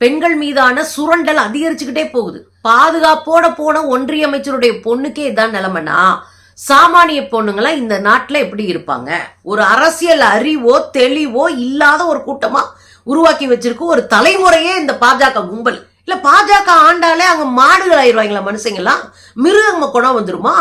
பெண்கள் மீதான சுரண்டல் அதிகரிச்சுக்கிட்டே போகுது. பாதுகாப்போட போன ஒன்றிய அமைச்சருடைய பொண்ணுக்கே இதான் நிலைமைனா சாமானிய பொண்ணுங்களாம் இந்த நாட்டுல எப்படி இருப்பாங்க? ஒரு அரசியல் அறிவோ தெளிவோ இல்லாத ஒரு கூட்டமா உருவாக்கி வச்சிருக்கு ஒரு தலைமுறையே இந்த பாஜக கும்பல். இல்ல பாஜக ஆண்டாலே அங்க மாடுகள் ஆயிடுவாங்களா? மனுஷங்கெல்லாம் மிருகங்க குணம் வந்துருமா?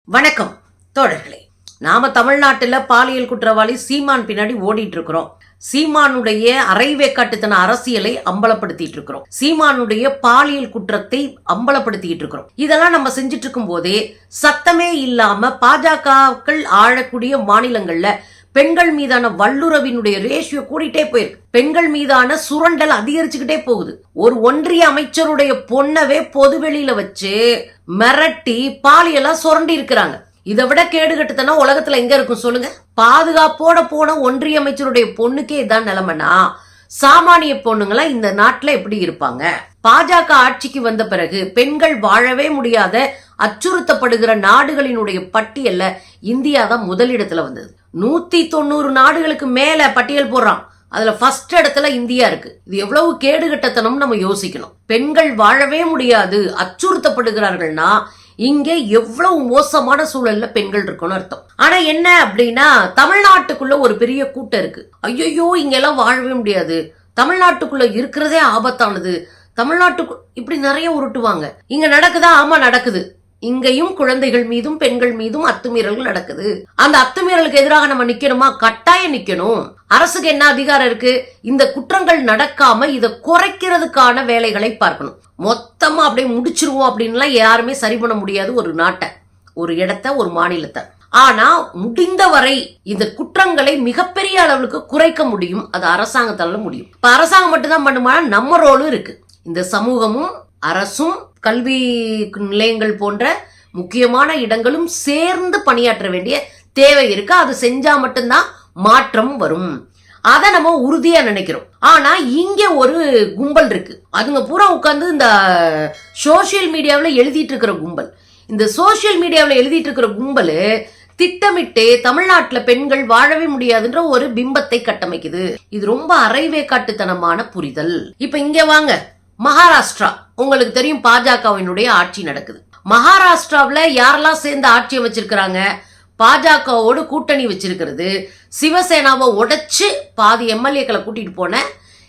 வணக்கம் தோழர்களே. நாம தமிழ்நாட்டுல பாலியல் குற்றவாளி சீமான் பின்னாடி ஓடிட்டு இருக்கிறோம். சீமானுடைய அரைவேக்காட்டுத்தன அரசியலை அம்பலப்படுத்திட்டு இருக்கிறோம். சீமானுடைய பாலியல் குற்றத்தை அம்பலப்படுத்திட்டு இருக்கிறோம். இதெல்லாம் நம்ம செஞ்சிட்டு இருக்கும் போதே சத்தமே இல்லாம பாஜகக்கள் ஆளக்கூடிய மாநிலங்கள்ல பெண்கள் மீதான வல்லுறவினுடைய ரேஷியோ கூடிட்டே போயிருக்கு. பெண்கள் மீதான சுரண்டல் அதிகரிச்சுக்கிட்டே போகுது. ஒரு ஒன்றிய அமைச்சருடைய பொண்ணவே பொதுவெளியில வச்சு மிரட்டி பாலியலா சுரண்டி இருக்கிறாங்க. இதை விட கேடுகட்டுத்தனா உலகத்துல எங்க இருக்கும் சொல்லுங்க? பாதுகாப்போட போன ஒன்றிய அமைச்சருடைய பொண்ணுக்கே இதான் நிலைமைனா சாமானிய பொண்ணுங்களாம் இந்த நாட்டுல எப்படி இருப்பாங்க? பாஜக ஆட்சிக்கு வந்த பிறகு பெண்கள் வாழவே முடியாத அச்சுறுத்தப்படுகிற நாடுகளினுடைய பட்டியல்ல இந்தியா தான் முதலிடத்துல வந்தது. 190 நாடுகளுக்கு மேல பட்டியல் போடுறான். அதுல ஃபர்ஸ்ட் இடத்துல இந்தியா இருக்கு. இது எவ்வளவு கேடுகட்டத்தனம் நம்ம யோசிக்கணும். பெண்கள் வாழவே முடியாது அச்சுறுத்தப்படுகிறார்கள்னா இங்கே எவ்வளவு மோசமான சூழல்ல பெண்கள் இருக்கணும் அர்த்தம். ஆனா என்ன அப்படின்னா தமிழ்நாட்டுக்குள்ள ஒரு பெரிய கூட்டம் இருக்கு. ஐயோ இங்க எல்லாம் வாழவே முடியாது, தமிழ்நாட்டுக்குள்ள இருக்கிறதே ஆபத்தானது, தமிழ்நாட்டுக்கு இப்படி நிறைய உருட்டுவாங்க. இங்க நடக்குதா? ஆமா நடக்குது. இங்கேயும் குழந்தைகள் மீதும் பெண்கள் மீதும் அத்துமீறல்கள் நடக்குது. அந்த அத்துமீறலுக்கு எதிராக நம்ம நிக்கணுமா? கட்டாயம் நிக்கணும். அரசுக்கு என்ன அதிகாரம் இருக்கு? இந்த குற்றங்கள் நடக்காம இதை குறைக்கிறதுக்கான வேலைகளை பார்க்கணும். மொத்தமா அப்படியே முடிச்சிருவோம் அப்படின்லாம் யாருமே சரி பண்ண முடியாது ஒரு நாட்டை, ஒரு இடத்தை, ஒரு மாநிலத்தை. ஆனா முடிந்த வரை இந்த குற்றங்களை மிகப்பெரிய அளவுக்கு குறைக்க முடியும். அது அரசாங்கத்தால முடியும். இப்ப அரசாங்கம் மட்டும்தான் பண்ணுமா? நம்ம ரோலும் இருக்கு. இந்த சமூகமும் அரசும் கல்வி நிலையங்கள் போன்ற முக்கியமான இடங்களும் சேர்ந்து பணியாற்ற வேண்டிய தேவை இருக்கு. அது செஞ்சா மட்டும்தான் மாற்றம் வரும். அதை நம்ம உறுதியா நினைக்கிறோம். ஆனா இங்க ஒரு கும்பல் இருக்கு. அதுங்க பூரா உட்கார்ந்து இந்த சோசியல் மீடியாவில் எழுதிட்டு இருக்கிற கும்பல். இந்த சோசியல் மீடியாவில் எழுதிட்டு இருக்கிற கும்பல் திட்டமிட்டு தமிழ்நாட்டுல பெண்கள் வாழவே முடியாதுன்ற ஒரு பிம்பத்தை கட்டமைக்குது. இது ரொம்ப அரைவேக்காட்டுத்தனமான புரிதல். இப்ப இங்க வாங்க, மகாராஷ்டிரா உங்களுக்கு தெரியும், பாஜகவினுடைய ஆட்சி நடக்குது. மகாராஷ்டிராவில் யாரெல்லாம் சேர்ந்து ஆட்சியை வச்சிருக்கிறாங்க? பாஜகவோடு கூட்டணி வச்சிருக்கிறது. சிவசேனாவை உடைச்சு பாதி எம்எல்ஏக்களை கூட்டிட்டு போன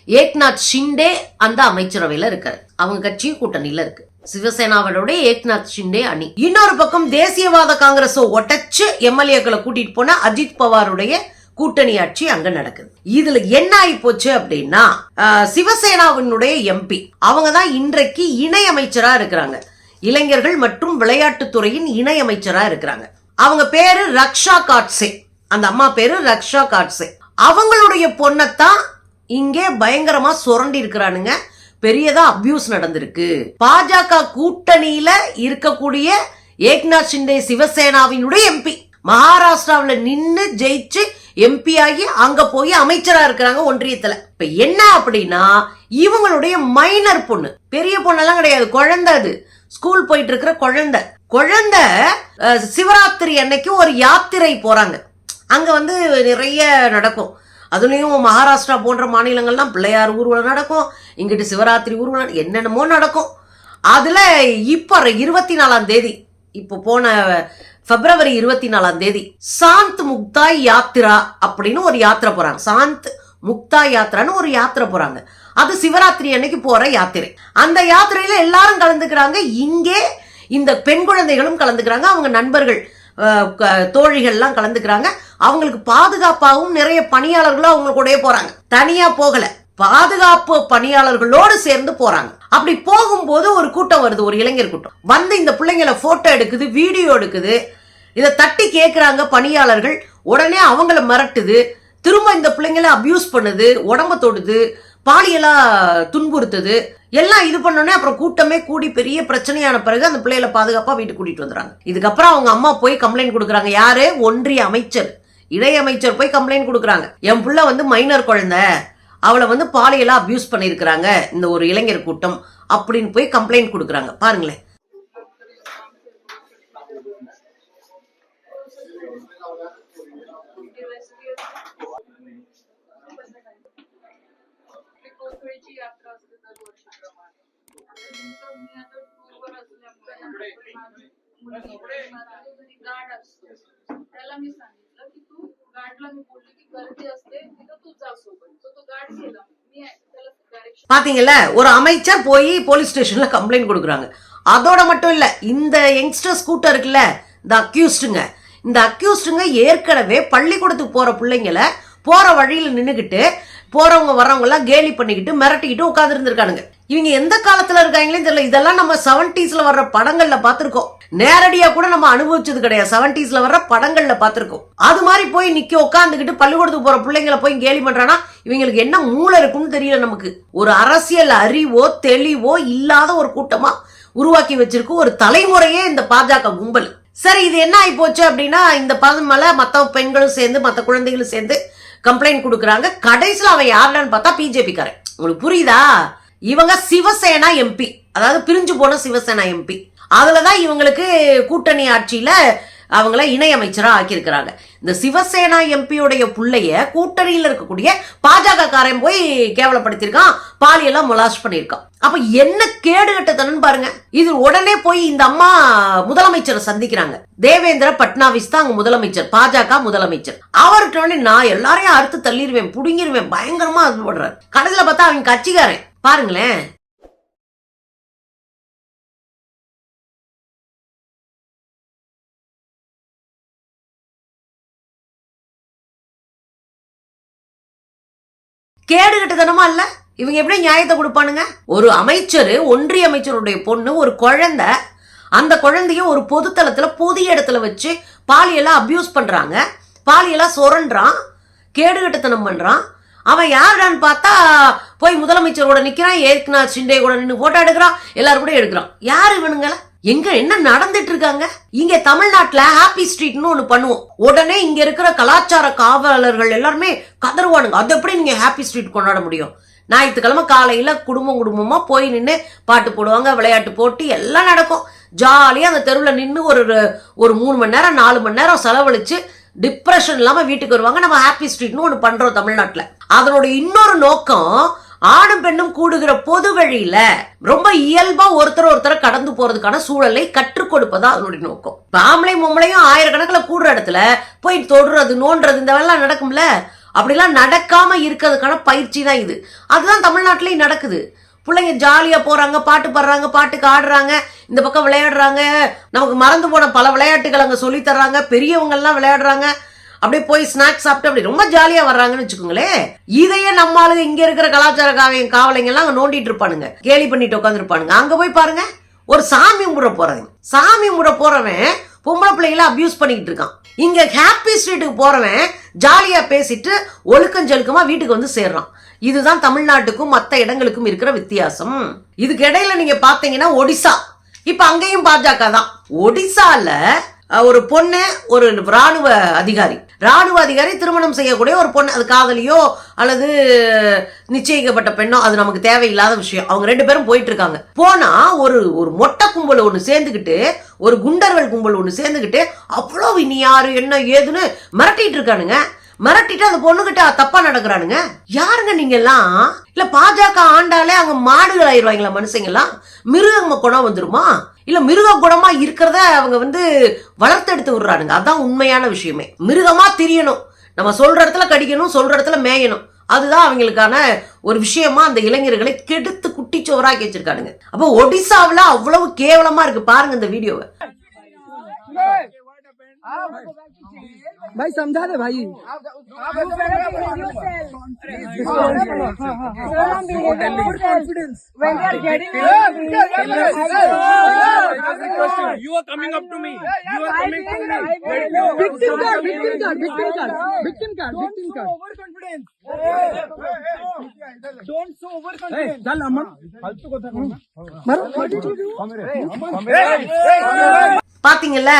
ஏக்நாத் ஷிண்டே அந்த அமைச்சரவையில இருக்காரு. அவங்க கட்சியும் கூட்டணியில இருக்கு. சிவசேனாவோட ஏக்நாத் ஷிண்டே அணி. இன்னொரு பக்கம் தேசியவாத காங்கிரஸ் உடைச்சு எம்எல்ஏக்களை கூட்டிட்டு போன அஜித் பவாருடைய கூட்டணி ஆட்சி அங்க நடக்குது. இதுல என்ன ஆகி போச்சு அப்படின்னா சிவசேனாவினுடைய எம்பி அவங்க தான் இன்றைக்கு இணை அமைச்சரா இருக்கிறாங்க. இளைஞர்கள் மற்றும் விளையாட்டுத்துறையின் இணை அமைச்சரா இருக்கிறாங்க. அவங்க பேரு ரக்ஷா காட்சே. அந்த அம்மா பேரு ரக்ஷா காட்சே. அவங்களுடைய பொண்ணத்தான் இங்கே பயங்கரமா சுரண்டி இருக்கிறானுங்க. பெரியதா அபியூஸ் நடந்திருக்கு. பாஜக கூட்டணியில இருக்கக்கூடிய ஏக்நாத் ஷிண்டே சிவசேனாவினுடைய எம்பி மகாராஷ்டிராவில் நின்னு ஜெயிச்சு எம்பி ஆகி அங்க போய் அமைச்சரா இருக்கிறாங்க ஒன்றியத்துல. இப்ப என்ன அப்படின்னா இவங்களுடைய மைனர் பொண்ணு, பெரிய பொண்ணெல்லாம் கிடையாது, குழந்தை. அது ஸ்கூல் போயிட்டு இருக்கிற குழந்தை சிவராத்திரி அன்னைக்கு ஒரு யாத்திரை போறாங்க. அங்க வந்து நிறைய நடக்கும். அதுலயும் மகாராஷ்டிரா போன்ற மாநிலங்கள்லாம் பிள்ளையார் ஊர்வலம் நடக்கும், இங்கிட்டு சிவராத்திரி ஊர்வலம் என்னென்னமோ நடக்கும். அதுல இப்ப 24ஆம் தேதி, இப்போ போன பிப்ரவரி 24ஆம் தேதி சாந்த் முக்தாய் யாத்திரா அப்படின்னு ஒரு யாத்திரை போறாங்க. சாந்த் முக்தா யாத்திரான்னு ஒரு யாத்திரை போறாங்க. அது சிவராத்திரி அன்னைக்கு போற யாத்திரை. அந்த யாத்திரையில எல்லாரும் கலந்துக்கிறாங்க. இங்கே இந்த பெண் குழந்தைகளும் கலந்துக்கிறாங்க. அவங்க நண்பர்கள் தோழிகள்லாம் கலந்துக்கிறாங்க. அவங்களுக்கு பாதுகாப்பாகவும் நிறைய பணியாளர்களும் அவங்க கூட போறாங்க. தனியா போகல, பாதுகாப்பு பணியாளர்களோடு சேர்ந்து போறாங்க. அப்படி போகும்போது ஒரு கூட்டம் வருது, ஒரு இளைஞர் கூட்டம் வந்து இந்த பிள்ளைங்களை போட்டோ எடுக்குது, வீடியோ எடுக்குது. இதை தட்டி கேட்கிறாங்க பணியாளர்கள். உடனே அவங்கள மிரட்டுது, திரும்ப இந்த பிள்ளைங்களை அபியூஸ் பண்ணுது, உடம்ப தொடுது, பாலியலா துன்புறுத்துது. எல்லாம் இது பண்ணோடனே அப்புறம் கூட்டமே கூடி பெரிய பிரச்சனையான பிறகு அந்த பிள்ளைகளை பாதுகாப்பா வீட்டுக்கு கூட்டிட்டு வந்துறாங்க. இதுக்கப்புறம் அவங்க அம்மா போய் கம்ப்ளைண்ட் கொடுக்குறாங்க. யாரு? ஒன்றிய அமைச்சர், இணை அமைச்சர் போய் கம்ப்ளைண்ட் கொடுக்குறாங்க. என் பிள்ளை வந்து மைனர் குழந்தை, அவளை வந்து பாலியலா அபியூஸ் பண்ணிருக்கிறாங்க இந்த ஒரு இளைஞர் கூட்டம் அப்படின்னு போய் கம்ப்ளைண்ட் கொடுக்குறாங்க. பாருங்களேன். त्याला मी सांगितलं की तू गार्डला मी बोलली की गर्दी असते तिथं तू जा सोबत तो गार्ड गेला मी त्याला डायरेक्शन பாத்தீங்கல்ல, ஒரு அமைச்சர் போய் போலீஸ் ஸ்டேஷன்ல கம்ப்ளைண்ட் கொடுக்குறாங்க. அதோட மட்டும் இல்ல, இந்த யங்ஸ்டர்ஸ் கூட்டம் இருக்குல்ல, இந்த அக்யூஸ்டுங்க, இந்த அக்யூஸ்டுங்க ஏற்கனவே பள்ளிக்கூடத்துக்கு போற பிள்ளைங்களை போற வழியில நின்னுகிட்டு போறவங்க வர்றவங்க எல்லாம் கேலி பண்ணிக்கிட்டு மிரட்டிக்கிட்டு உட்கார்ந்து இருந்திருக்கானுங்க. இவங்க எந்த காலத்துல இருக்காங்களே தெரியல. இதெல்லாம் நம்ம 70s வர்ற படங்கள்ல பாத்திருக்கோம். நேரடியா கூட நம்ம அனுபவிச்சது கிடையாது. 70s வர்ற படங்கள்ல பாத்திருக்கோம். அது மாதிரி போய் நிக்க உட்காந்துக்கிட்டு பள்ளிக்கூடத்துக்கு போற பிள்ளைங்களை போய் கேலி பண்றானா இவங்களுக்கு என்ன மூளை இருக்குன்னு தெரியல. நமக்கு ஒரு அரசியல் அறிவோ தெளிவோ இல்லாத ஒரு கூட்டமா உருவாக்கி வச்சிருக்கு ஒரு தலைமுறையே இந்த பாஜக கும்பல். சரி, இது என்ன ஆகி போச்சு அப்படின்னா, இந்த பதம் மேல மத்த பெண்களும் சேர்ந்து மத்த குழந்தைகளும் சேர்ந்து கம்ப்ளைண்ட் கொடுக்குறாங்க. கடைசியில் அவன் யாருன்னு பார்த்தா பிஜேபி காரன். உங்களுக்கு புரியுதா? இவங்க சிவசேனா எம்பி, அதாவது பிரிஞ்சு போன சிவசேனா எம்பி. அதுலதான் இவங்களுக்கு கூட்டணி ஆட்சியில அவங்கள இணை அமைச்சரா ஆக்கியிருக்கிறாங்க. இந்த சிவசேனா எம்பியோடைய புள்ளைய கூட்டணியில் இருக்கக்கூடிய பாஜக காரன் போய் கேவலப்படுத்திருக்கான், பாலியெல்லாம் மொலாஸ்ட் பண்ணிருக்கான். அப்ப என்ன கேடு கட்டத்தனு பாருங்க. இது உடனே போய் இந்த அம்மா முதலமைச்சரை சந்திக்கிறாங்க. தேவேந்திர பட்னாவிஸ் தான் அங்க முதலமைச்சர், பாஜக முதலமைச்சர். அவர்கிட்ட நான் எல்லாரையும் அறுத்து தள்ளிடுவேன், புடுங்கிடுவேன், பயங்கரமா அது போடுறாரு. கடைசியில பார்த்தா அவங்க கட்சிக்காரன் பாருங்களேன். கேடு கட்டுத்தனமா இல்ல? இவங்க எப்படி நியாயத்தை கொடுப்பானுங்க? ஒரு அமைச்சர், ஒன்றிய அமைச்சருடைய பொண்ணு, ஒரு குழந்தை, அந்த குழந்தைய ஒரு பொதுத்தளத்துல பொது இடத்துல வச்சு பாலியெல்லாம் அபியூஸ் பண்றாங்க, பாலியெல்லாம் சொரண்டான், கேடு கட்டுத்தனம் பண்றான். அவன் யாருடான்னு பார்த்தா போய் முதலமைச்சரோட நிக்கிறான், ஏக்நாத் ஷிண்டே கூட நின்று போட்டோ எடுக்கிறான், எல்லாரும் கூட எடுக்கிறான். யாரு இவனுங்கள? எங்க என்ன நடந்துட்டு இருக்காங்க? இங்க தமிழ்நாட்டுல ஹாப்பி ஸ்ட்ரீட்னு ஒண்ணு பண்ணுவோம். உடனே இங்க இருக்கிற கலாச்சார காவலர்கள் எல்லாருமே கதறுவானுங்க. அது எப்படி நீங்க ஹாப்பி ஸ்ட்ரீட் கொண்டாட முடியும்? ஞாயிற்றுக்கிழமை காலையில குடும்பமா போய் நின்று பாட்டு போடுவாங்க, விளையாட்டு போட்டி எல்லாம் நடக்கும். ஜாலியா அந்த தெருவில் நின்று ஒரு 3 மணி நேரம் 4 மணி நேரம் செலவழிச்சு டிப்ரெஷன் இல்லாம வீட்டுக்கு வருவாங்க. நம்ம ஹாப்பி ஸ்ட்ரீட்னு ஒண்ணு பண்றோம் தமிழ்நாட்டுல. அதனுடைய இன்னொரு நோக்கம், ஆணும் பெண்ணும் கூடுகிற பொது வழியில ரொம்ப இயல்பா ஒருத்தரை கடந்து போறதுக்கான சூழலை கற்றுக் கொடுப்பதா அதனுடைய நோக்கம். ஆம்பளை பொம்பளையும் ஆயிரக்கணக்கில் கூடுற இடத்துல போய் தொடுறது, நோன்றது, இந்த வேலை நடக்கும்ல. அப்படிலாம் நடக்காம இருக்கிறதுக்கான பயிற்சி தான் இது. அதுதான் தமிழ்நாட்டிலையும் நடக்குது. பிள்ளைங்க ஜாலியா போறாங்க, பாட்டு பாடுறாங்க, பாட்டுக்கு ஆடுறாங்க, இந்த பக்கம் விளையாடுறாங்க. நமக்கு மறந்து போன பல விளையாட்டுகள் அங்க சொல்லி தர்றாங்க. பெரியவங்க எல்லாம் விளையாடுறாங்க. அப்படியே போய் ஸ்நாக்ஸ் சாப்பிட்டு அப்படி ரொம்ப ஜாலியா வர்றாங்கன்னு வச்சுக்கோங்களேன். இதையே நம்ம ஆளுங்க இங்க இருக்கிற கலாச்சார காவலைங்க எல்லாம் அங்க நோண்டிட்டு இருப்பானுங்க, கேலி பண்ணிட்டு உட்காந்து இருப்பானுங்க. அங்க போய் பாருங்க, ஒரு சாமி கும்பிட போறவன், சாமி கும்பிட போறவன் பொம்பளை பிள்ளைகளை அபியூஸ் பண்ணிக்கிட்டு இருக்கான். இங்க ஹாப்பி ஸ்ட்ரீட்டுக்கு போறவன் ஜாலியா பேசிட்டு ஒழுக்கம் ஜெழுக்கமா வீட்டுக்கு வந்து சேர்றான். இதுதான் தமிழ்நாட்டுக்கும் மற்ற இடங்களுக்கும் இருக்கிற வித்தியாசம். இதுக்கு இடையில நீங்க பாத்தீங்கன்னா ஒடிசா, இப்ப அங்கேயும் பாஜக தான். ஒடிசால ஒரு பொண்ணு, ஒரு ராணுவ அதிகாரி திருமணம் செய்யக்கூடிய ஒரு பொண்ணு, அது காதலியோ அல்லது நிச்சயிக்கப்பட்ட பெண்ணோ, அது நமக்கு தேவையில்லாத விஷயம். அவங்க 2 பேரும் போயிட்டு இருக்காங்க. போனா ஒரு மொட்டை கும்பல் ஒண்ணு சேர்ந்துக்கிட்டு, ஒரு குண்டர்கள் கும்பல் ஒண்ணு சேர்ந்துக்கிட்டு அவ்வளவு இனி யாரு என்ன ஏதுன்னு மிரட்டிட்டு இருக்கானுங்க. மிரட்டிட்டு அந்த பொண்ணுகிட்ட தப்பா நடக்கிறானுங்க. யாருங்க நீங்க எல்லாம்? இல்ல பாஜக ஆண்டாலே அவங்க மாடுகள் ஆயிடுவாங்களா மனுஷங்க எல்லாம்? மிருக குணம் வந்துருமா? இல்ல மிருக குணமா இருக்கிறத அவங்க வளர்த்தெடுத்து விடுறானுங்க. அதான் உண்மையான விஷயமே. மிருகமா திரியணும், நம்ம சொல்ற இடத்துல கடிக்கணும், சொல்ற இடத்துல மேயணும். அதுதான் அவங்களுக்கான ஒரு விஷயமா அந்த இளைஞர்களை கெடுத்து குட்டிச்சோராக்கி வச்சிருக்கானுங்க. அப்போ ஒடிசாவில் அவ்வளவு கேவலமா இருக்கு. பாருங்க இந்த வீடியோவை. भाई समझा दे भाई। You are coming up to me. You are coming to me. Victim card. Overconfidence. Don't show overconfidence. चल अमन फालतू কথা কর না। मारो। பாத்தீங்கல்ல,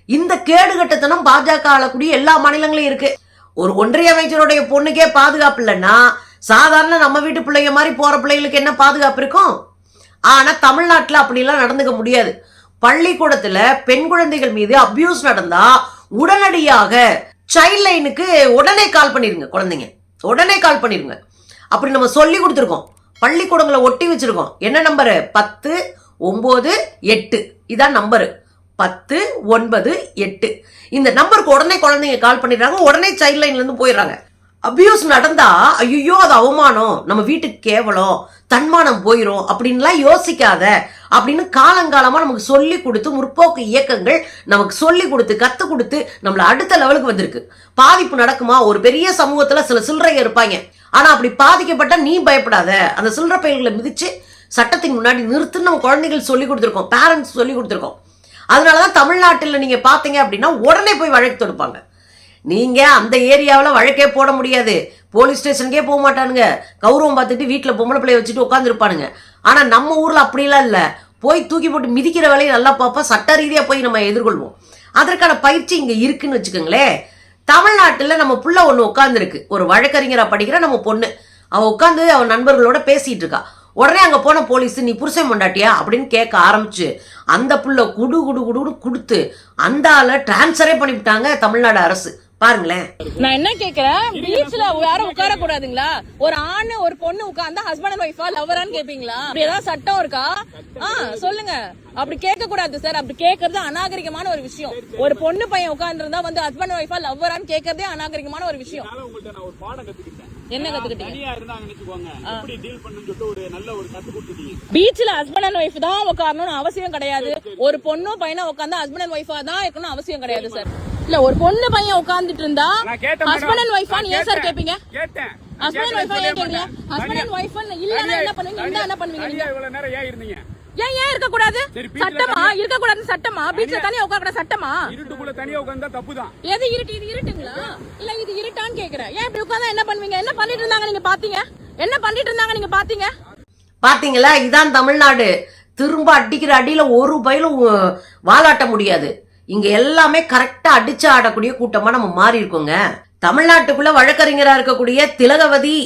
இந்த கேடுகட்டத்தனம் பாஜக ஆளக்கூடிய எல்லா மாநிலங்களையும் இருக்கு. ஒரு ஒன்றிய அமைச்சருடைய பொண்ணுக்கே பாதுகாப்பு இல்லைன்னா சாதாரண நம்ம வீட்டு பிள்ளைங்க மாதிரி போற பிள்ளைகளுக்கு என்ன பாதுகாப்பு இருக்கும்? ஆனா தமிழ்நாட்டுல அப்படிலாம் நடந்துக்க முடியாது. பள்ளிக்கூடத்துல பெண் குழந்தைகள் மீது அபியூஸ் நடந்தா உடனடியாக சைல்ட் லைனுக்கு உடனே கால் பண்ணிருங்க. குழந்தைங்க உடனே கால் பண்ணிருங்க. அப்படி நம்ம சொல்லி கொடுத்துருக்கோம். பள்ளிக்கூடங்களை ஒட்டி வச்சிருக்கோம். என்ன நம்பரு? 10, 9, 8. இதான் நம்பரு. 10, 9, 8. இந்த நம்பருக்கு உடனே குழந்தைங்க கால் பண்ணிடுறாங்க, உடனே சைல்ட் லைன்ல இருந்து போயிடுறாங்க. அபியூஸ் நடந்தா ஐயோ அது அவமானம், நம்ம வீட்டுக்கு கேவலம், தன்மானம் போயிரும் அப்படின்லாம் யோசிக்காத அப்படின்னு காலங்காலமா நமக்கு சொல்லி கொடுத்து முற்போக்கு இயக்கங்கள் நமக்கு சொல்லி கொடுத்து கத்து கொடுத்து நம்மள அடுத்த லெவலுக்கு வந்திருக்கு. பாதிப்பு நடக்குமா? ஒரு பெரிய சமூகத்துல சில சில்லறைங்க இருப்பாங்க. ஆனா அப்படி பாதிக்கப்பட்ட நீ பயப்படாத, அந்த சில்லறை பயல்களை மிதிச்சு சட்டத்தின் முன்னாடி நிறுத்துன்னு நம்ம குழந்தைகள் சொல்லி கொடுத்துருக்கோம், பேரண்ட்ஸ் சொல்லி கொடுத்துருக்கோம். அதனாலதான் தமிழ்நாட்டில் நீங்க பாத்தீங்க அப்படின்னா உடனே போய் வழக்கு தொடுப்பாங்க. நீங்க அந்த ஏரியாவில் வழக்கே போட முடியாது, போலீஸ் ஸ்டேஷனுக்கே போக மாட்டானுங்க, கௌரவம் பார்த்துட்டு வீட்டில் பொம்பளை பிள்ளைய வச்சுட்டு உட்காந்துருப்பானுங்க. ஆனா நம்ம ஊர்ல அப்படிலாம் இல்லை, போய் தூக்கி போட்டு மிதிக்கிற வேலையை நல்லா பார்ப்போம், சட்ட ரீதியா போய் நம்ம எதிர்கொள்வோம். அதற்கான பயிற்சி இங்க இருக்குன்னு வச்சுக்கோங்களேன். தமிழ்நாட்டில் நம்ம புள்ள ஒன்று உட்காந்துருக்கு, ஒரு வழக்கறிஞரா படிக்கிற நம்ம பொண்ணு, அவ உட்காந்து அவன் நண்பர்களோட பேசிட்டு இருக்கா. உடனே அங்க போன போலீஸ் நீ புருஷன் பொண்டாட்டியா அப்படின்னு கேட்க ஆரம்பிச்சு அந்த புள்ள குடு குடு குடு கொடுத்து அந்த ஆளை டிரான்ஸ்ஃபரே பண்ணிவிட்டாங்க தமிழ்நாடு அரசு. பாருங்களேன். நான் என்ன கேக்குறேன், பீச்ல யாரும் உட்கார கூடாதுங்களா? ஒரு ஆணு ஒரு பொண்ணு உட்கார்ந்தா ஹஸ்பண்ட் அண்ட் ஒய்ஃபா லவரான்னு கேப்பீங்களா? அப்படி ஏதாவது சட்டம் இருக்கா? சொல்லுங்க. அப்படி கேட்க கூடாது சார். அப்படி கேட்கறது அநாகரிகமான ஒரு விஷயம். ஒரு பொண்ணு பையன் உட்கார்ந்து இருந்தா வந்து ஹஸ்பண்ட் அண்ட் ஒய்ஃபா லவரான்னு கேட்கறதே அநாகரிகமான ஒரு விஷயம். என்ன கத்துக்கிட்டீங்க? பீச்ல ஹஸ்பண்ட் அண்ட் ஒய்ஃப் தான் உட்காரணும்னு அவசியம் கிடையாது. ஒரு பொண்ணும் பையனும் உட்கார்ந்தா ஹஸ்பண்ட் அண்ட் ஒய்ஃபா தான் இருக்கணும் அவசியம் கிடையாது சார். இல்ல ஒரு பொண்ணு பையன் உட்கார்ந்துட்டு இருந்தா ஹஸ்பண்ட் அண்ட் ஒய்ஃபா ஏன் சார் கேப்பீங்க? ஹஸ்பண்ட் அண்ட் ஒய்ஃபா ஏன் கேக்குறீங்க? ஹஸ்பண்ட் அண்ட் ஒய்ஃப் இல்லன்னா என்ன பண்ணுவீங்க? இருந்தா என்ன பண்ணுவீங்க? நீங்க இவ்வளவு நேரம் ஏன் இருந்தீங்க? ஏன் இருக்க கூடாது? சட்டமா இருக்க கூடாது? சட்டமா? பீச்ல தனியா உட்கார கூடாது சட்டமா? இருட்டுக்குள்ள தனியா உட்கார்ந்தா தப்புதான். எது இருட்டு? இது இருட்டுங்களா? இல்ல இது இருட்டான்னு கேக்குறேன். ஏன் இப்படி உட்கார்ந்தா என்ன பண்ணுவீங்க? என்ன பண்ணிட்டு இருந்தாங்க நீங்க பாத்தீங்க? என்ன பண்ணிட்டு இருந்தாங்க நீங்க பாத்தீங்க? பாத்தீங்களா? இதான் தமிழ்நாடு. திரும்ப அடிக்கிற அடியில ஒரு பயிலும் வாலாட்ட முடியாது. இங்க எல்லாமே கரெக்டா அடிச்சு ஆடக்கூடிய கூட்டமா நம்ம மாறி இருக்கோங்க. தமிழ்நாட்டுக்குள்ள வழக்கறிஞரா இருக்கக்கூடிய திலகவதி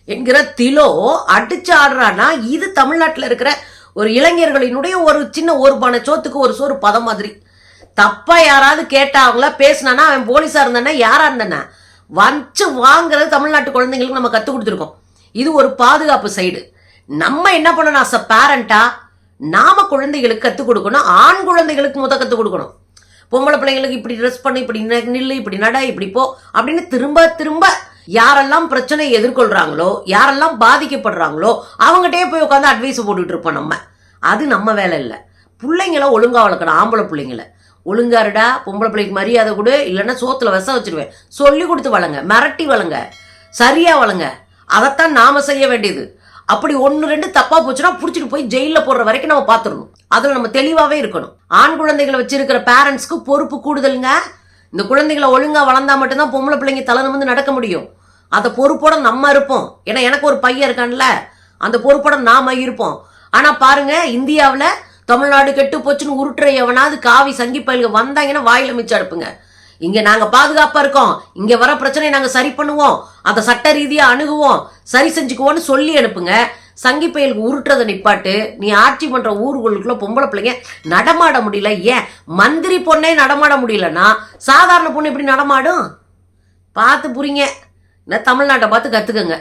என்கிற திலோ அடிச்சு ஆடுறான்னா இது தமிழ்நாட்டுல இருக்கிற ஒரு இளைஞர்களினுடைய ஒரு சின்ன ஒரு பானை சோத்துக்கு ஒரு சோறு பதம் மாதிரி. தப்பா யாராவது கேட்டா அவங்கள பேசினானா அவன் போலீஸா இருந்தானே யாரா இருந்தானே வச்சு வாங்குறது தமிழ்நாட்டு குழந்தைங்களுக்கு நம்ம கத்து கொடுத்துருக்கோம். இது ஒரு பாதுகாப்பு சைடு. நம்ம என்ன பண்ணணும்? அஸ் அ பேரண்டா நாம குழந்தைகளுக்கு கத்துக் கொடுக்கணும். ஆண் குழந்தைகளுக்கு கத்துக் கொடுக்கணும். பொம்பளை பிள்ளைங்களுக்கு இப்படி ட்ரெஸ் பண்ணி, இப்படி நில்லு, இப்படி நட, இப்படி போ அப்படின்னு திரும்ப திரும்ப யாரெல்லாம் பிரச்சனை எதிர்கொள்றாங்களோ, யாரெல்லாம் பாதிக்கப்படுறாங்களோ அவங்ககிட்டயே போய் உட்காந்து அட்வைஸ் போட்டுட்டு இருப்போம் நம்ம. அது நம்ம வேலை இல்லை. பிள்ளைங்களை ஒழுங்கா வளர்க்கணும். ஆம்பளை பிள்ளைங்களை ஒழுங்காருடா, பொம்பளை பிள்ளைக்கு மரியாதை கொடு, இல்லைன்னா சோத்துல விஷம் வச்சிருவேன் சொல்லி கொடுத்து வளங்க, மிரட்டி வளங்க, சரியா வளங்க. அதைத்தான் நாம செய்ய வேண்டியது. அப்படி 1-2 தப்பா போச்சுன்னா புடிச்சிட்டு போய் ஜெயில போடுற வரைக்கும் நம்ம பாத்துடணும். அதுல நம்ம தெளிவாவே இருக்கணும். ஆண் குழந்தைகளை வச்சிருக்கிற பேரண்ட்ஸ்க்கு பொறுப்பு கூடுதலுங்க. இந்த குழந்தைகளை ஒழுங்கா வளர்ந்தா மட்டும்தான் பொம்பளை பிள்ளைங்க தலை நிமிர்ந்து நடக்க முடியும். அந்த பொறுப்போட நம்ம இருப்போம். ஏன்னா எனக்கு ஒரு பையன் இருக்கான்ல, அந்த பொறுப்போட நாம இருப்போம். ஆனா பாருங்க, இந்தியாவில தமிழ்நாடு கெட்டு போச்சுன்னு உருட்டுற எவனாவது காவி சங்கி பயல்க வந்தாங்கன்னா வாயில மிச்சம் அனுப்புங்க. இங்க நாங்க பாதுகாப்பா இருக்கோம், இங்க வர பிரச்சனையை நாங்க சரி பண்ணுவோம், அதை சட்ட ரீதியா அணுகுவோம், சரி செஞ்சுக்குவோம்னு சொல்லி அனுப்புங்க. சங்கி பயலுக்கு உருட்டுறதை நிப்பாட்டு. நீ ஆட்சி பண்ற ஊர்களுக்குள்ள பொம்பளை பிள்ளைங்க நடமாட முடியல. ஏன் மந்திரி பொண்ணே நடமாட முடியலன்னா சாதாரண பொண்ணு எப்படி நடமாடும்? பார்த்து புரிங்க. தமிழ்நாட்டை பார்த்து கத்துக்கங்க.